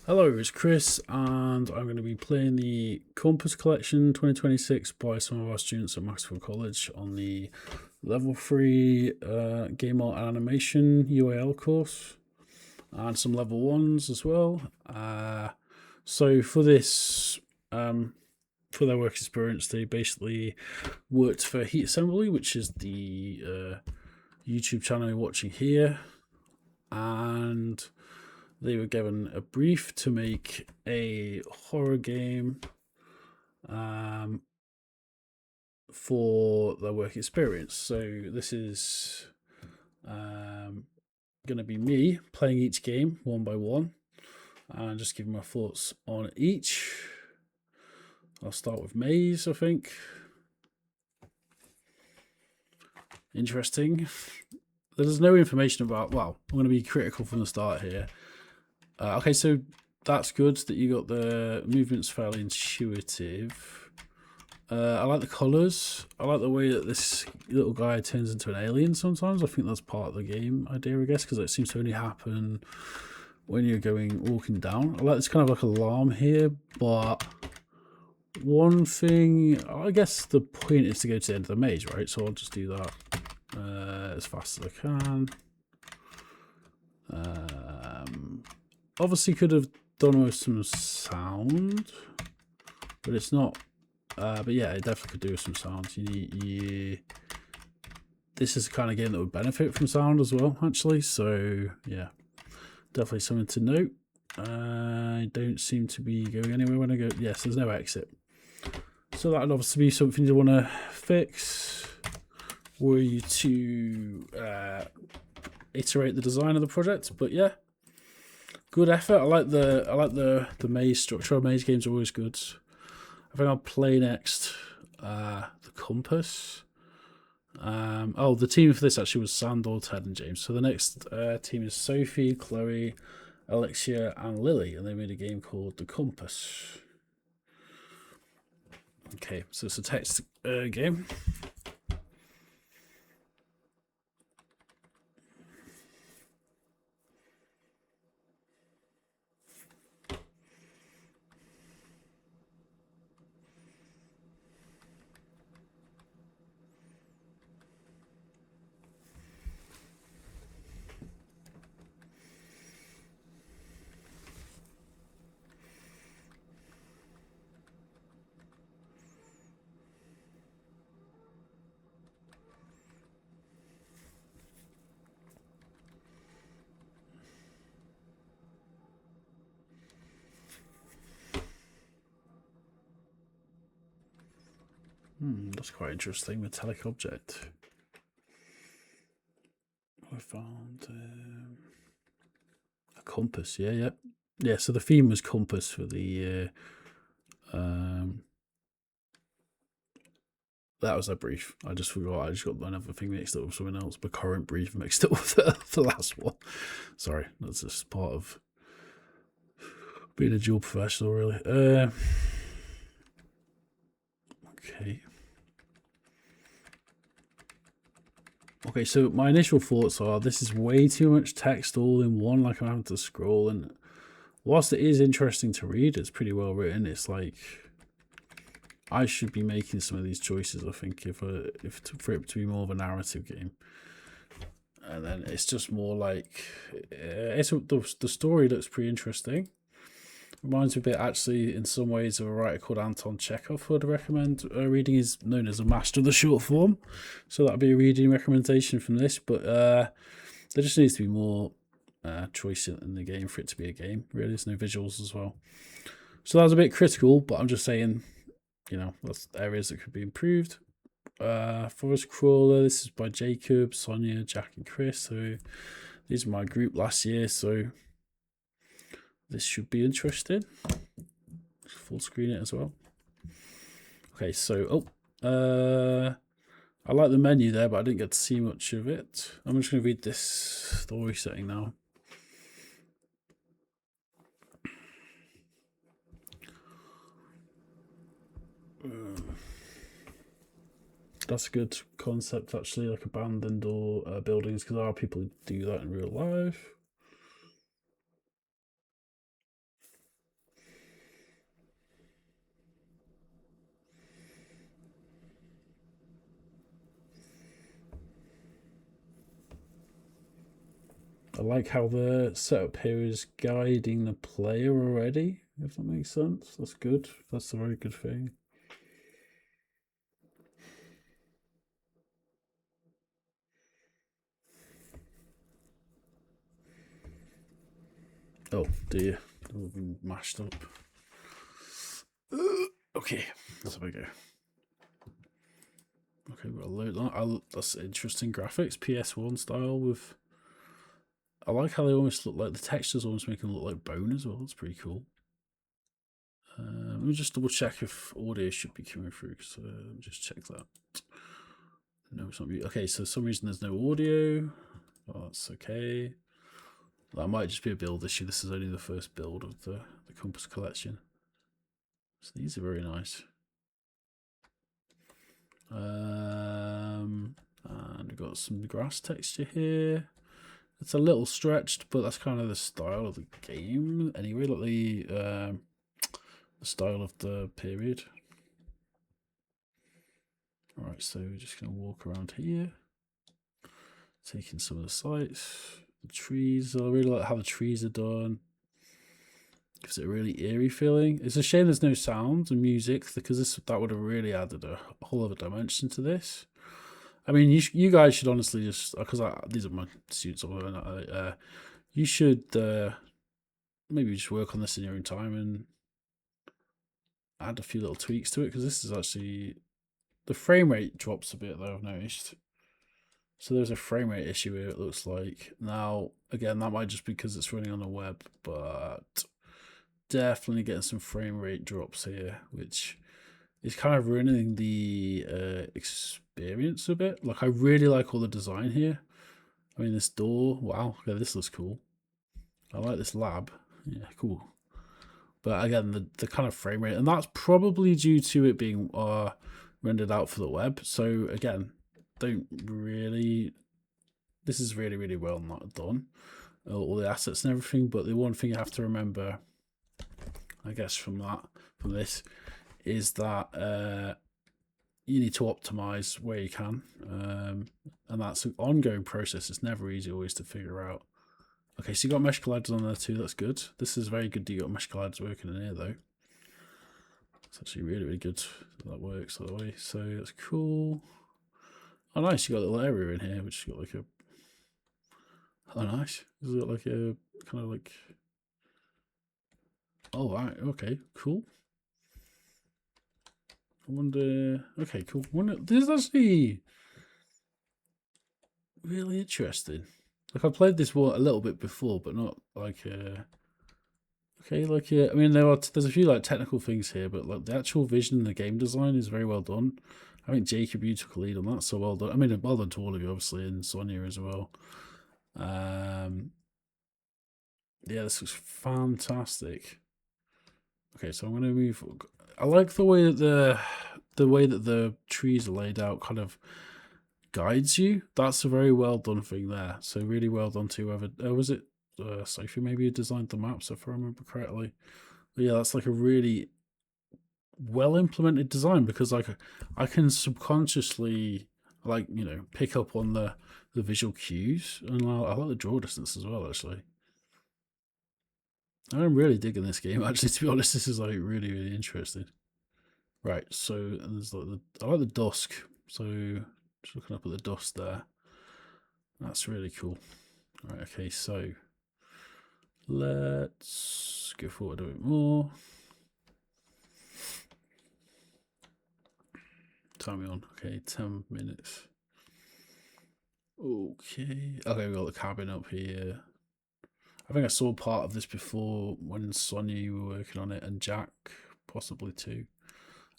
Hello, it's Chris, and I'm going to be playing the Compass Collection 2026 by some of our students at Macclesfield College on the Level 3 Game Art and Animation UAL course, and some Level 1s as well. So for this, for their work experience, they basically worked for Heat Assembly, which is the YouTube channel you're watching here, and they were given a brief to make a horror game for their work experience. So this is going to be me playing each game one by one and just giving my thoughts on each. I'll start with Maze, I think. Interesting. There's no information about, well, I'm going to be critical from the start here. Okay, so that's good that you got the movements fairly intuitive. I like the colours. I like the way that this little guy turns into an alien sometimes. I think that's part of the game idea, I guess, because it seems to only happen when you're walking down. I like this kind of like alarm here, but one thing, I guess the point is to go to the end of the maze, right? So I'll just do that as fast as I can. Obviously could have done with some sound, but it's not. But yeah, it definitely could do with some sound. This is the kind of game that would benefit from sound as well, actually. So yeah, definitely something to note. I don't seem to be going anywhere when I go. Yes, there's no exit. So that would obviously be something you want to fix. Were you to iterate the design of the project? But yeah, good effort. I like the maze structure. Maze games are always good. I think I'll play next the Compass. The team for this actually was Sandor, Ted, and James. So the next team is Sophie, Chloe, Alexia, and Lily, and they made a game called the Compass. Okay, so it's a text game. That's quite interesting. Metallic object. I found a compass. Yeah. So the theme was compass for the. That was a brief. I just forgot. I just got another thing mixed up with something else. My current brief mixed up with the last one. Sorry, that's just part of being a dual professional, really. Okay. Okay, so my initial thoughts are this is way too much text all in one. Like I'm having to scroll, and whilst it is interesting to read, it's pretty well written. It's like I should be making some of these choices. I think for it to be more of a narrative game, and then it's just more like the story looks pretty interesting. Reminds me a bit, actually, in some ways, of a writer called Anton Chekhov, who I'd recommend reading. Is known as a master of the short form, so that'd be a reading recommendation from this. But there just needs to be more choice in the game for it to be a game. Really, there's no visuals as well, so that was a bit critical. But I'm just saying, that's areas that could be improved. Forest Crawler. This is by Jacob, Sonia, Jack, and Chris. So these are my group last year. So this should be interesting. Full screen it as well. Okay, so I like the menu there, but I didn't get to see much of it. I'm just going to read this story setting now. That's a good concept, actually, like abandoned or buildings, because there are people who do that in real life. like how the setup here is guiding the player already, if that makes sense. That's good. That's a very good thing. Oh dear, I've been mashed up. Okay, let's have a go. Okay, we'll load that. That's interesting graphics, PS1 style with. I like how they almost look like the textures almost make them look like bone as well. That's pretty cool. Let me just double check if audio should be coming through. So let me just check that. No, it's not. Okay, so for some reason there's no audio. Oh, that's okay. That might just be a build issue. This is only the first build of the Compass collection. So these are very nice. And we've got some grass texture here. It's a little stretched, but that's kind of the style of the game anyway, like the style of the period. Alright, so we're just going to walk around here, taking some of the sights. The trees, I really like how the trees are done. Gives it a really eerie feeling. It's a shame there's no sound and music, because that would have really added a whole other dimension to this. I mean, you guys should honestly just, because these are my students, you should maybe just work on this in your own time and add a few little tweaks to it, because this is actually, the frame rate drops a bit though, I've noticed. So there's a frame rate issue here, it looks like. Now, again, that might just be because it's running on the web, but definitely getting some frame rate drops here, which is kind of ruining the experience a bit. Like, I really like all the design here. I mean, this door, wow, okay, this looks cool. I like this lab, yeah, cool. But again, the kind of frame rate, and that's probably due to it being rendered out for the web. So again, don't really. This is really, really well not done, all the assets and everything. But the one thing you have to remember, I guess, from this, is that you need to optimize where you can, and that's an ongoing process. It's never easy always to figure out. Okay, so you got mesh colliders on there too. That's good. This is very good that you got mesh colliders working in here though. It's actually really, really good that works that way. So that's cool. Oh, nice. You got a little area in here, which has got like a. Oh, nice. Is it like a kind of like. Oh, right. Okay, cool. I wonder. Okay, cool. This is actually really interesting. Like, I played this one a little bit before, but not like. Okay, like I mean, there's a few like technical things here, but like the actual vision and the game design is very well done. I think Jacob, you took a lead on that, so well done. I mean, well done to all of you, obviously, and Sonia as well. Yeah, this looks fantastic. Okay, so I'm going to move. I like the way that the trees are laid out, kind of guides you. That's a very well done thing there. So really well done to whoever. Was it Sophie? Maybe who designed the maps, if I remember correctly. But yeah, that's like a really well implemented design, because like I can subconsciously pick up on the visual cues, and I like the draw distance as well. Actually, I'm really digging this game. Actually, to be honest, this is like really, really interesting. Right, so there's like I like the dusk. So just looking up at the dusk there, that's really cool. Right, okay, so let's go forward a bit more. Time on. Okay, 10 minutes. Okay, we got the cabin up here. I think I saw part of this before when Sonia, you were working on it, and Jack possibly too.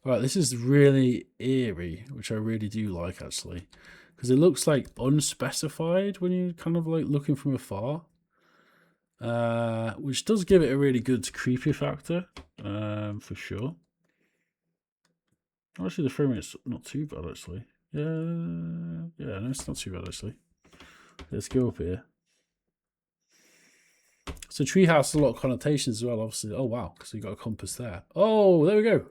Alright, this is really eerie, which I really do like actually, because it looks like unspecified when you're kind of like looking from afar, which does give it a really good creepy factor, for sure. Actually, the frame rate's not too bad actually. Yeah, no, it's not too bad actually. Let's go up here. So treehouse has a lot of connotations as well, obviously. Oh wow, because you got a compass there. Oh, there we go.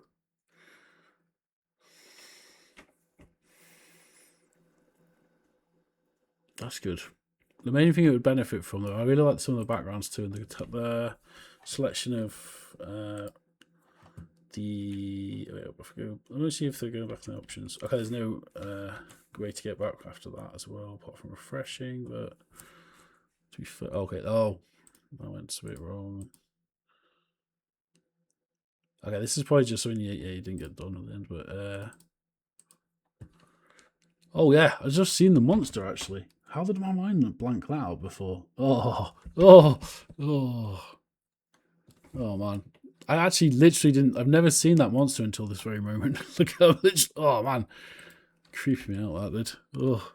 That's good. the main thing it would benefit from, though, I really like some of the backgrounds too, and the selection of the. Let me see if they're going back in the options. Okay, there's no way to get back after that as well, apart from refreshing. But to be fair, okay. Oh, I went a bit wrong. Okay, this is probably just something you didn't get done at the end, but oh yeah, I just seen the monster actually. How did my mind blank that out before? Oh, man. I actually literally didn't. I've never seen that monster until this very moment. Look how literally. Oh man, creeping me out that did. Oh,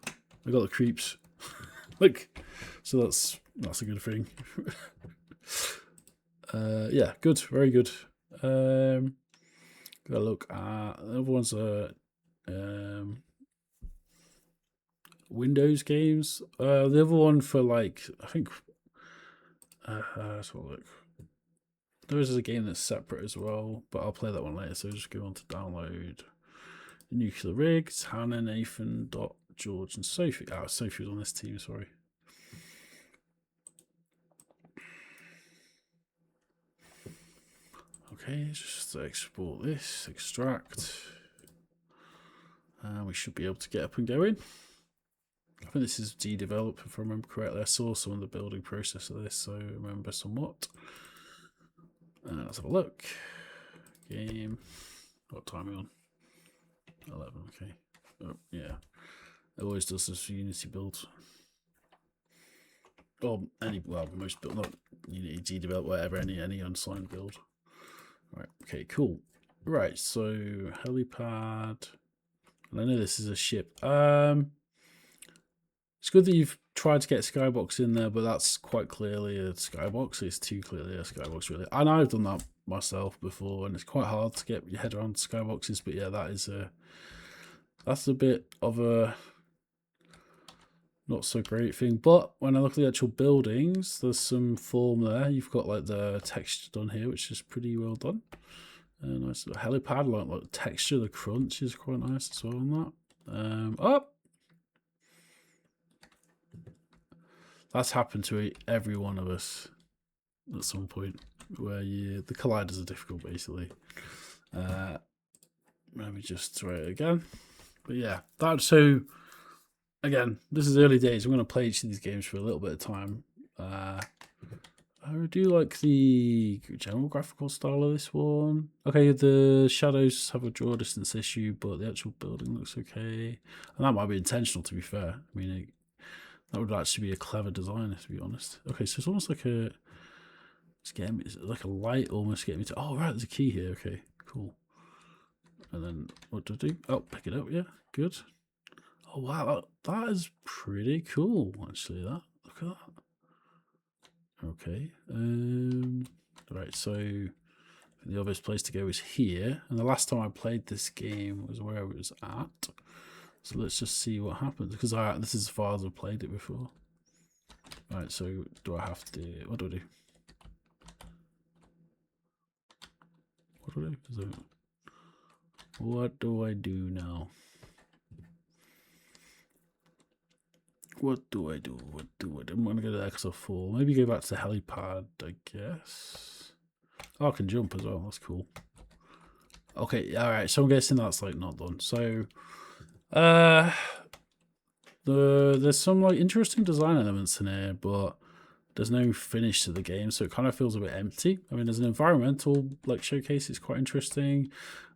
I got the creeps. Like, so that's a good thing. Yeah, good, very good. Gotta look at the other ones are Windows games. The other one for like I think let's have a look. There is a game that's separate as well, but I'll play that one later. So just go on to download Nuclear Rigs, Hannah, Nathan, Dot, George, and Sophie. Oh, Sophie was on this team. Sorry. Okay, just export this, extract. And we should be able to get up and going. I think this is develop if I remember correctly. I saw some of the building process of this, so I remember somewhat. Let's have a look. Game. What time are we on? 11, okay. Oh, yeah. It always does this Unity build. Or most build, not Unity develop, whatever, any unsigned build. Right, okay, cool. Right, so helipad. And I know this is a ship. It's good that you've tried to get skybox in there, but that's quite clearly a skybox. It's too clearly a skybox, really. And I've done that myself before, and it's quite hard to get your head around skyboxes. But yeah, that's a bit of a not so great thing. But when I look at the actual buildings, there's some form there. You've got like the texture done here, which is pretty well done. Nice helipad, like texture, the crunch is quite nice as well on that. That's happened to every one of us at some point, where the colliders are difficult, basically. Let me just try it again. But yeah, so again, this is early days. I'm going to play each of these games for a little bit of time. I do like the general graphical style of this one. Okay, the shadows have a draw distance issue, but the actual building looks okay. And that might be intentional, to be fair. I mean, that would actually be a clever design, to be honest. Okay, so it's almost like it's like a light almost getting me to. Oh, right, there's a key here. Okay, cool. And then what do I do? Oh, pick it up. Yeah, good. Oh wow, that is pretty cool. Actually, look at that. Okay. Right. So the obvious place to go is here. And the last time I played this game was where I was at. So let's just see what happens, because this is as far as I've played it before. Right. So do I have to? What do I do? What do I do now? What do I do? I'm going to go to XO4. Maybe go back to the helipad, I guess. Oh, I can jump as well. That's cool. Okay, alright. So I'm guessing that's like not done. So, there's some like interesting design elements in here, but there's no finish to the game, so it kind of feels a bit empty. I mean, there's an environmental like showcase. It's quite interesting.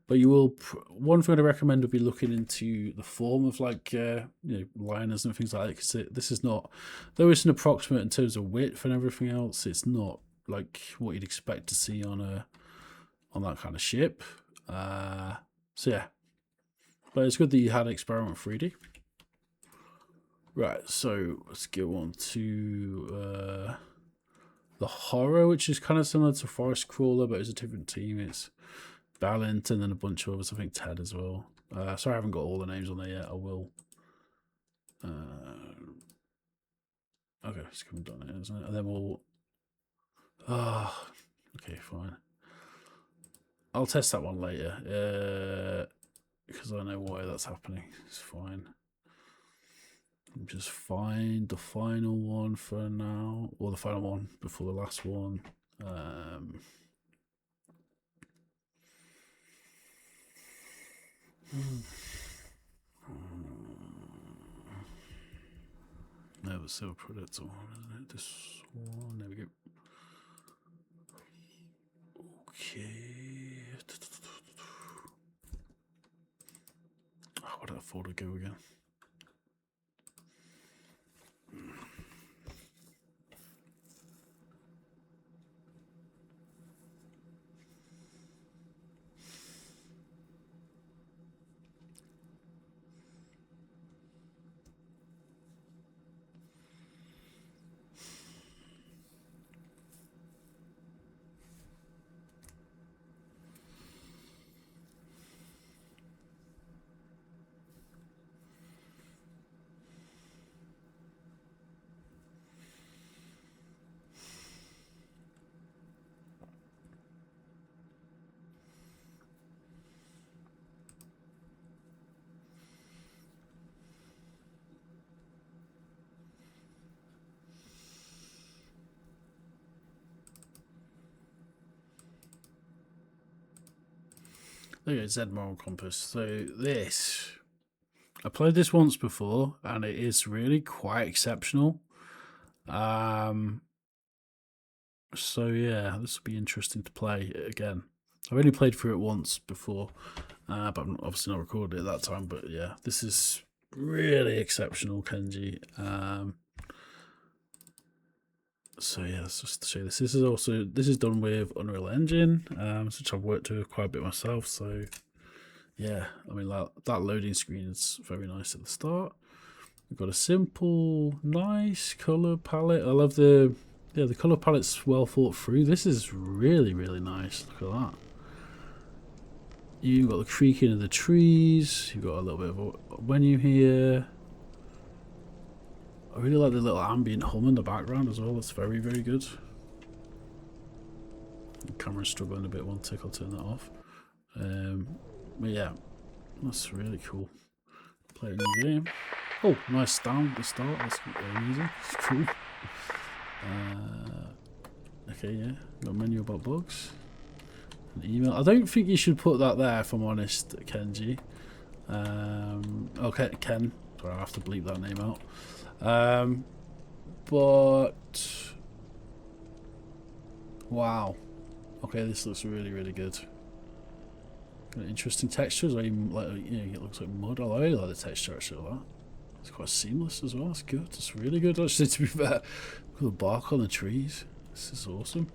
But you will. One thing I'd recommend would be looking into the form of like liners and things like that, because this is not, though it's an approximate in terms of width and everything else. It's not like what you'd expect to see on that kind of ship. So yeah, but it's good that you had Experiment 3D. Right, so let's go on to the horror, which is kind of similar to Forest Crawler, but it's a different team. It's Balint and then a bunch of others. I think Ted as well. Sorry, I haven't got all the names on there yet. I will. Okay, it's coming down here, isn't it? And then we'll. Okay, fine. I'll test that one later because I know why that's happening. It's fine. Just find the final one for now, or the final one before the last one. No, it's still Predator one, isn't it? This one, there we go. Okay. Oh, where did that folder go again? There you go, Z Moral Compass. So this, I played this once before, and it is really quite exceptional. So yeah, this will be interesting to play again. I've only played through it once before, but I'm obviously not recorded at that time. But yeah, this is really exceptional, Kenji. So yeah, let's just show you this. This is done with Unreal Engine, which I've worked with quite a bit myself. So yeah, I mean that loading screen is very nice at the start. We've got a simple, nice color palette. I love the color palette's well thought through. This is really, really nice. Look at that. You've got the creaking of the trees. You've got a little bit of a menu here. I really like the little ambient hum in the background as well. It's very, very good. The camera's struggling a bit. One tick, I'll turn that off. But yeah, that's really cool. Play a new game. Oh, nice down at the start. That's easy. It's cool. Okay, yeah. Got a menu about bugs. An email. I don't think you should put that there, if I'm honest, Kenji. Okay, Ken. Sorry, I have to bleep that name out. But wow. Okay, this looks really, really good. Got interesting textures. Even like, it looks like mud. I really like the texture actually of that. It's quite seamless as well. It's good. It's really good actually. To be fair, look at the bark on the trees. This is awesome.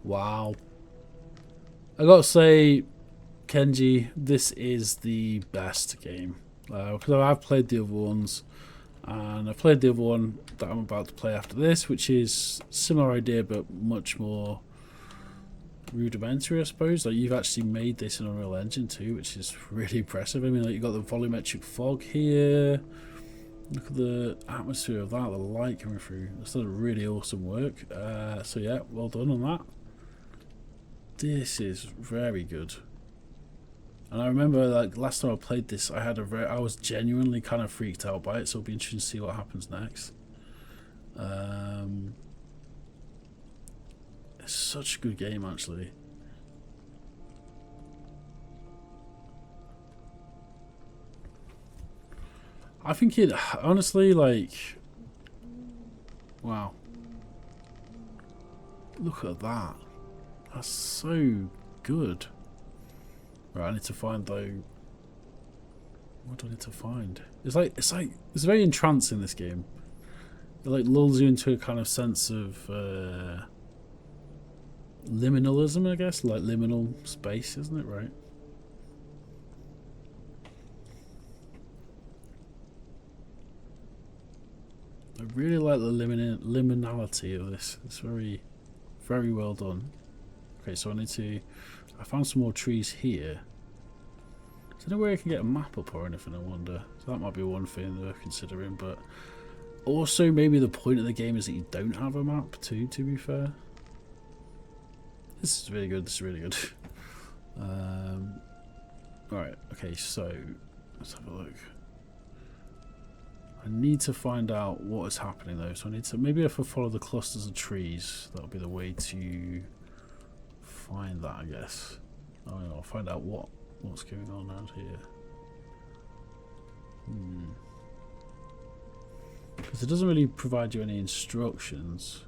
Wow. I gotta say, Kenji, this is the best game. Because I've played the other ones, and I've played the other one that I'm about to play after this, which is similar idea but much more rudimentary, I suppose. Like, you've actually made this in Unreal Engine too, which is really impressive. I mean, like, you've got the volumetric fog here. Look at the atmosphere of that, the light coming through. That's done really awesome work. So yeah, well done on that. This is very good. And I remember, like, last time I played this, I was genuinely kind of freaked out by it, so it'll be interesting to see what happens next. It's such a good game, actually. I think it, honestly, like, wow. Look at that. That's so good. Right, I need to find though. What do I need to find? It's very entrancing, this game. It like lulls you into a kind of sense of liminalism, I guess, like liminal space, isn't it? Right. I really like the liminality of this. It's very, very well done. Okay, so I found some more trees here. Is there any way I can get a map up or anything, I wonder? So that might be one thing that we're considering, but also maybe the point of the game is that you don't have a map too, to be fair. This is really good, this is really good. Alright, okay, so let's have a look. I need to find out what is happening though. So I need to, maybe if I follow the clusters of trees, that'll be the way to find that, I guess. Oh, yeah, I'll find out what's going on around here. Because it doesn't really provide you any instructions.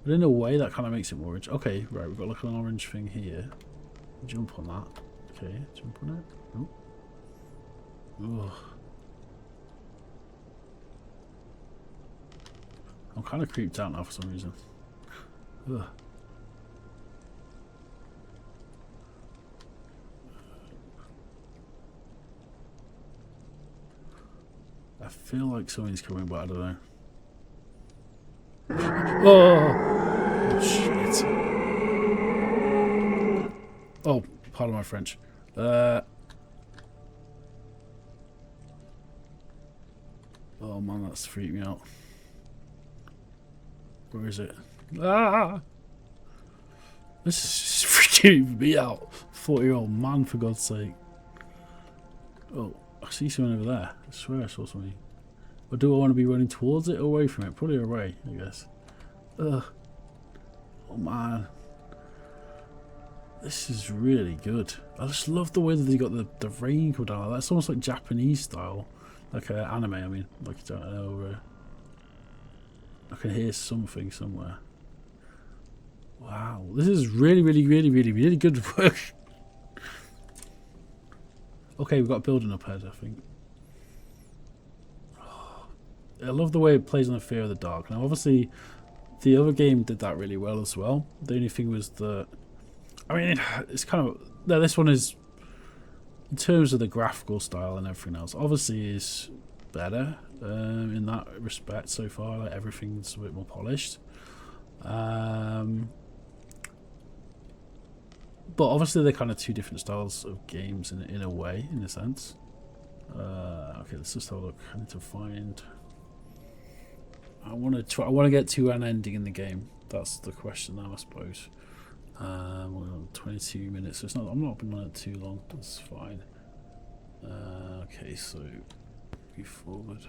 But in a way that kind of makes it more orange. Okay, right, we've got like an orange thing here. Jump on that. Okay, jump on it. Oh. Ugh. I'm kind of creeped out now for some reason. Ugh. I feel like something's coming, but I don't know. Oh shit. Oh, pardon my French. Oh man, that's freaked me out. Where is it? Ah! This is freaking me out. 40-year-old man, for God's sake. Oh, I see something over there. I swear I saw something. Or do I want to be running towards it or away from it? Probably away, I guess. Ugh. Oh man. This is really good. I just love the way that they got the rain come down. That's almost like Japanese style. Like anime, I mean. Like, I don't know. I can hear something somewhere. Wow. This is really, really, really, really, really good work. Okay, we've got a building up ahead, I think. I love the way it plays on the fear of the dark. Now, obviously, the other game did that really well as well. The only thing was that, I mean, it's kind of, no, this one is, in terms of the graphical style and everything else, obviously is better in that respect so far. Like, everything's a bit more polished. But obviously they're kind of two different styles of games in a way, in a sense. Okay, let's just have a look. I need to find. I want to try. I want to get to an ending in the game. That's the question now, I suppose. We're on 22 minutes. So it's not. I'm not been on it too long. That's fine. Okay, so move forward.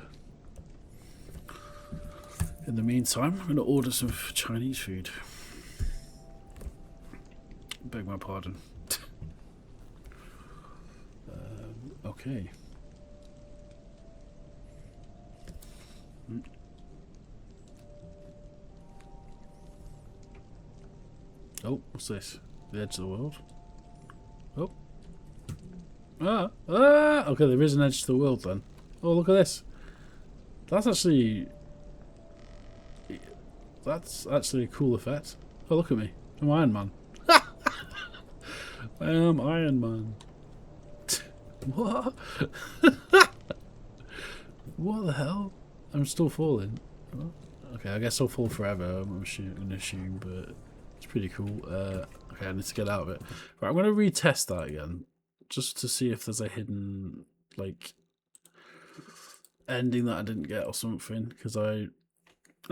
In the meantime, I'm going to order some Chinese food. Beg my pardon. Okay. Oh, what's this? The edge of the world? Oh. Okay, there is an edge to the world then. Oh, look at this. That's actually a cool effect. Oh, look at me. I'm Iron Man. I am Iron Man. What? What the hell? I'm still falling. Oh, okay, I guess I'll fall forever, I'm going to assume, but it's pretty cool. Okay, I need to get out of it. Right, I'm going to retest that again, just to see if there's a hidden, like, ending that I didn't get or something, because I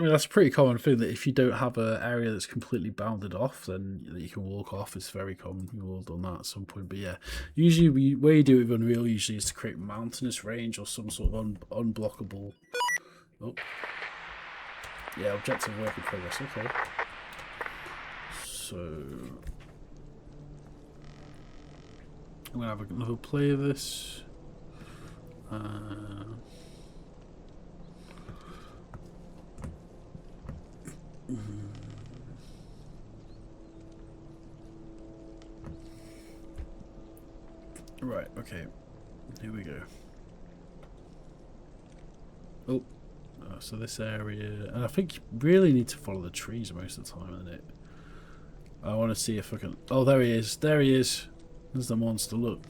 mean, that's a pretty common thing, that if you don't have an area that's completely bounded off, then that you can walk off. It's very common. We've all done that at some point. But yeah, usually the way you do it with Unreal usually is to create mountainous range or some sort of unblockable. Oh, yeah, objective work in progress. Okay, so I'm gonna have another play of this. Right, okay, here we go. Oh, so this area, and I think you really need to follow the trees most of the time, isn't it? I want to see if I can. Oh, there he is. There he is. There's the monster. Look.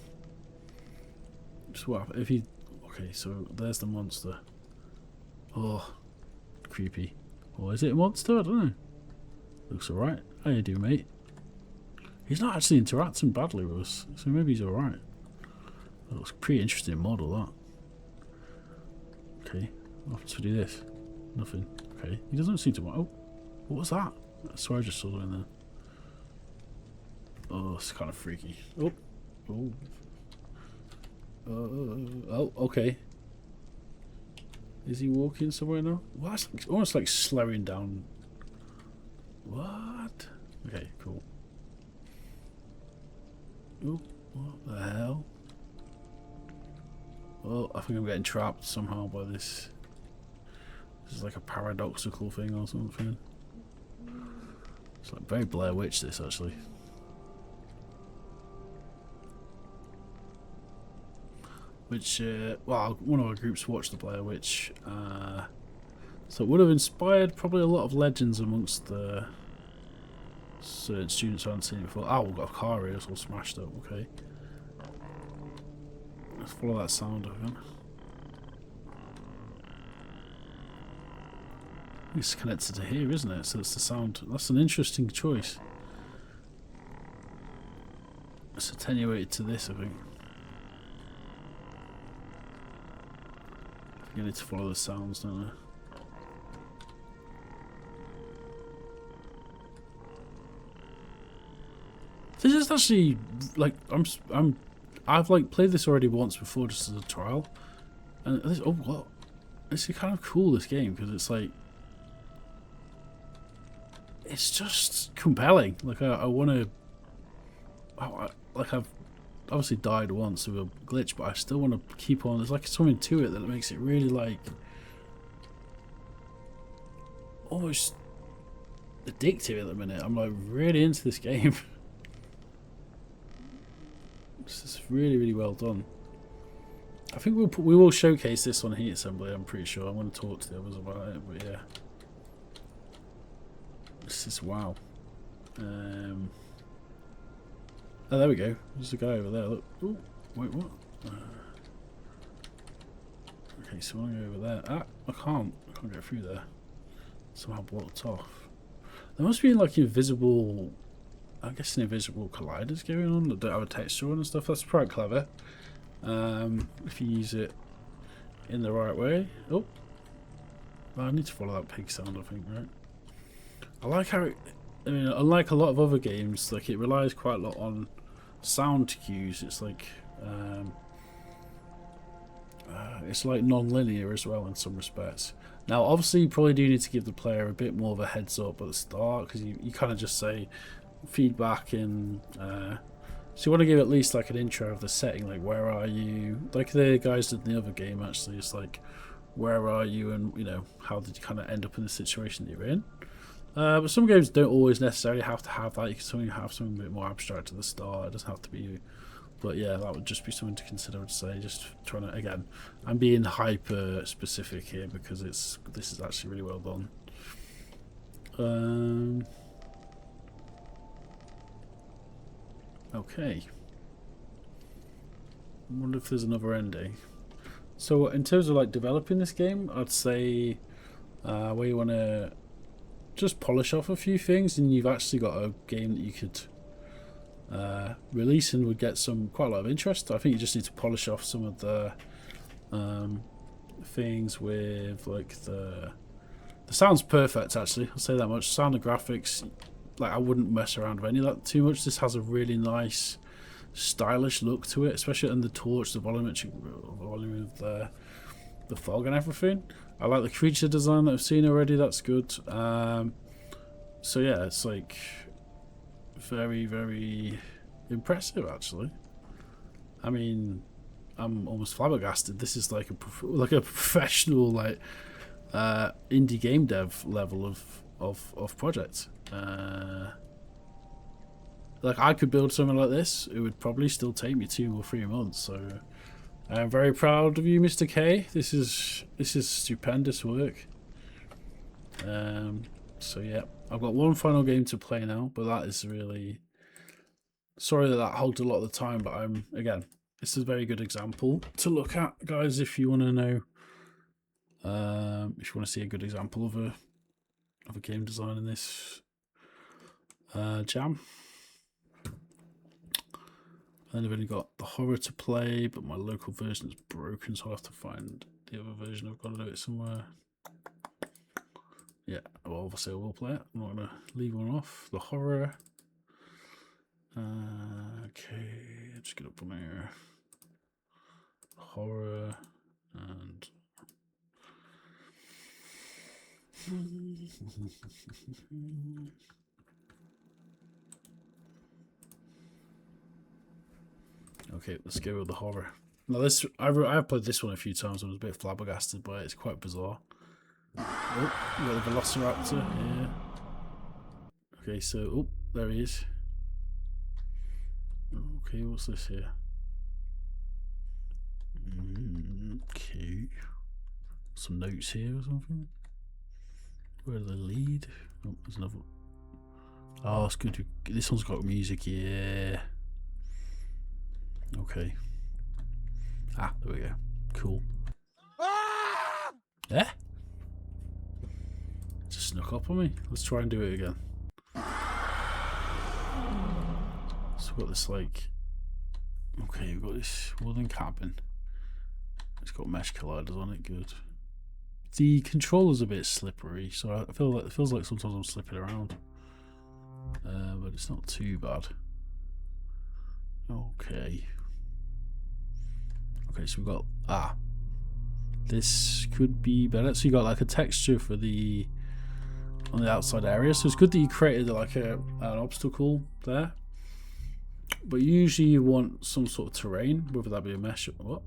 Swap. If he. Okay, so there's the monster. Oh, creepy. Or is it a monster? I don't know. Looks alright. How you doing, mate? He's not actually interacting badly with us, so maybe he's alright. That looks a pretty interesting model, that. Okay, I'll have to do this. Nothing. Okay, he doesn't seem to want. Oh, what was that? I swear I just saw something there. Oh, it's kind of freaky. Oh, oh, oh, okay. Is he walking somewhere now? Well, that's almost like slowing down. What? Okay, cool. Oh, what the hell? Oh, I think I'm getting trapped somehow by this. This is like a paradoxical thing or something. It's like very Blair Witch, this actually. Which, well, one of our groups watched the Blair Witch. So it would have inspired probably a lot of legends amongst the certain students who hadn't seen it before. Oh, we've got a car here, it's all smashed up, okay. Let's follow that sound again. It's connected to here, isn't it? So it's the sound. That's an interesting choice. It's attenuated to this, I think. You need to follow the sounds, don't I? This is actually like I've like played this already once before just as a trial, and this, oh what? It's kind of cool, this game, because it's like it's just compelling. Like I want to. Like I've obviously died once with a glitch, but I still want to keep on. There's like something to it that makes it really like almost addictive at the minute. I'm like really into this game. This is really, really well done. I think we will showcase this on Heat Assembly. I'm pretty sure. I'm going to talk to the others about it, but yeah, this is wow. Oh, there we go. There's a guy over there. Look. Ooh, wait, what? Okay, so I'm going to go over there. Ah, I can't get through there. Somehow blocked off. There must be like invisible. I guess an invisible colliders going on that don't have a texture on and stuff. That's quite clever. If you use it in the right way. Oh, well, I need to follow that pig sound, I think, right? I like how it, I mean, unlike a lot of other games, like it relies quite a lot on sound cues. It's like non-linear as well in some respects. Now, obviously, you probably do need to give the player a bit more of a heads up at the start, because you kind of just say feedback and so you want to give at least like an intro of the setting, like where are you, like the guys did in the other game. Actually, it's like where are you, and you know, how did you kind of end up in the situation that you're in. But some games don't always necessarily have to have that. You can have something a bit more abstract at the start. It doesn't have to be you. But yeah, that would just be something to consider. I'd say, just trying to, again, I'm being hyper specific here because this is actually really well done. Okay. I wonder if there's another ending. So in terms of like developing this game, I'd say where you want to just polish off a few things, and you've actually got a game that you could release and would get quite a lot of interest. I think you just need to polish off some of the things with like the sound's perfect. Actually, I'll say that much. Sound and graphics, like I wouldn't mess around with any of that too much. This has a really nice, stylish look to it, especially in the torch, the volumetric volume of the fog and everything. I like the creature design that I've seen already. That's good. So yeah, it's like very, very impressive actually. I mean, I'm almost flabbergasted. This is like a professional like indie game dev level of project. Like I could build something like this. It would probably still take me 2 or 3 months. So I'm very proud of you, Mr. K. This is stupendous work. So yeah, I've got one final game to play now, but that is really sorry that hogged a lot of the time. But again, this is a very good example to look at, guys. If you want to know, if you want to see a good example of a game design in this jam. Then I've only got the horror to play, but my local version is broken, so I'll have to find the other version. I've got to do it somewhere. Yeah, well, obviously I will play it. I'm not going to leave one off. The horror. Okay, let's get up on here. Horror and Okay, let's go with the horror. Now this, I've played this one a few times. I was a bit flabbergasted by it. It's quite bizarre. Oh, we got the Velociraptor. Yeah. Okay, so oh, there he is. Okay, what's this here? Okay. Some notes here or something. Where do they lead? Oh, there's another. Oh, it's good. This one's got music. Yeah. Okay. Ah, there we go. Cool. Yeah. Just snuck up on me. Let's try and do it again. So we've got this like. Okay, we've got this wooden cabin. It's got mesh colliders on it. Good. The controller's a bit slippery, so I feel like it feels like sometimes I'm slipping around. But it's not too bad. Okay. Okay, so we've got this could be better. So you got like a texture for the on the outside area. So it's good that you created like an obstacle there. But usually you want some sort of terrain, whether that be a mesh. What?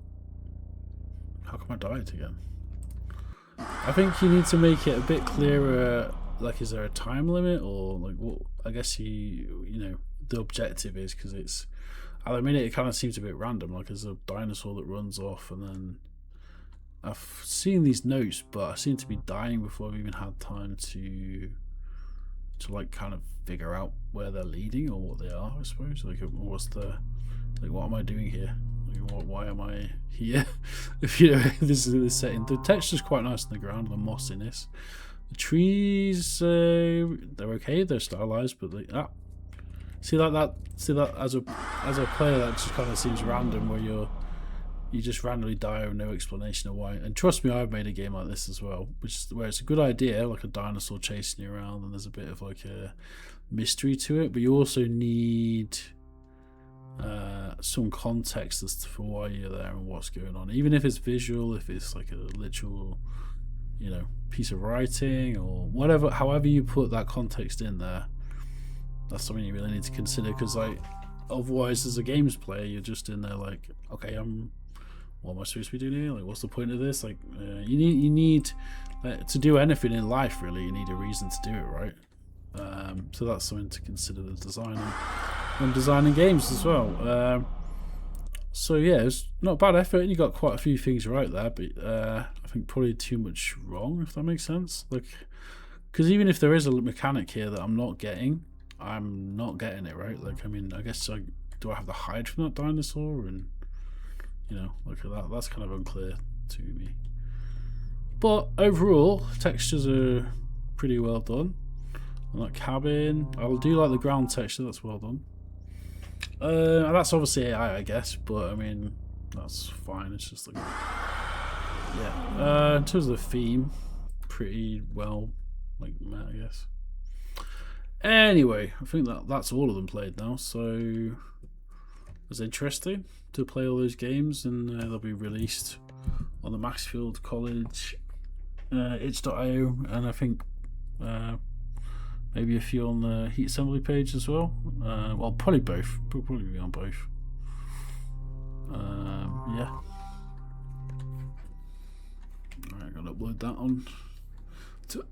How come I died again? I think you need to make it a bit clearer. Like, is there a time limit, or like what? I guess you know the objective is, because it's at the minute it kind of seems a bit random. Like there's a dinosaur that runs off, and then I've seen these notes, but I seem to be dying before I've even had time to like kind of figure out where they're leading or what they are. I suppose like what's the like what am I doing here? Why am I here? If you know, this is the setting. The texture's quite nice on the ground, the mossiness. The trees, they're okay. They're stylized, but they see that as a player, that just kind of seems random, where you just randomly die with no explanation of why. And trust me, I've made a game like this as well, where it's a good idea, like a dinosaur chasing you around, and there's a bit of like a mystery to it, but you also need some context as to for why you're there and what's going on, even if it's visual, if it's like a literal, you know, piece of writing or whatever. However you put that context in there, that's something you really need to consider, because like otherwise as a games player you're just in there like, okay, what am I supposed to be doing here? Like, what's the point of this? Like, you need to do anything in life, really, you need a reason to do it, right? So that's something to consider the design when designing games as well. So yeah, it's not a bad effort, and you got quite a few things right there, but I think probably too much wrong, if that makes sense. Like, because even if there is a mechanic here that I'm not getting it, right? Like, I mean, I guess do I have to hide from that dinosaur? And you know, like that's kind of unclear to me. But overall, textures are pretty well done. On that cabin, I'll do like the ground texture. That's well done. And that's obviously AI, I guess, but I mean that's fine. It's just like, yeah. In terms of the theme, pretty well like met, I guess. Anyway, I think that's all of them played now. So it was interesting to play all those games, and they'll be released on the Macclesfield College itch.io, and I think maybe a few on the Heat Assembly page as well. Well, probably both. Probably be on both. Yeah. Alright, I'm gonna upload that on to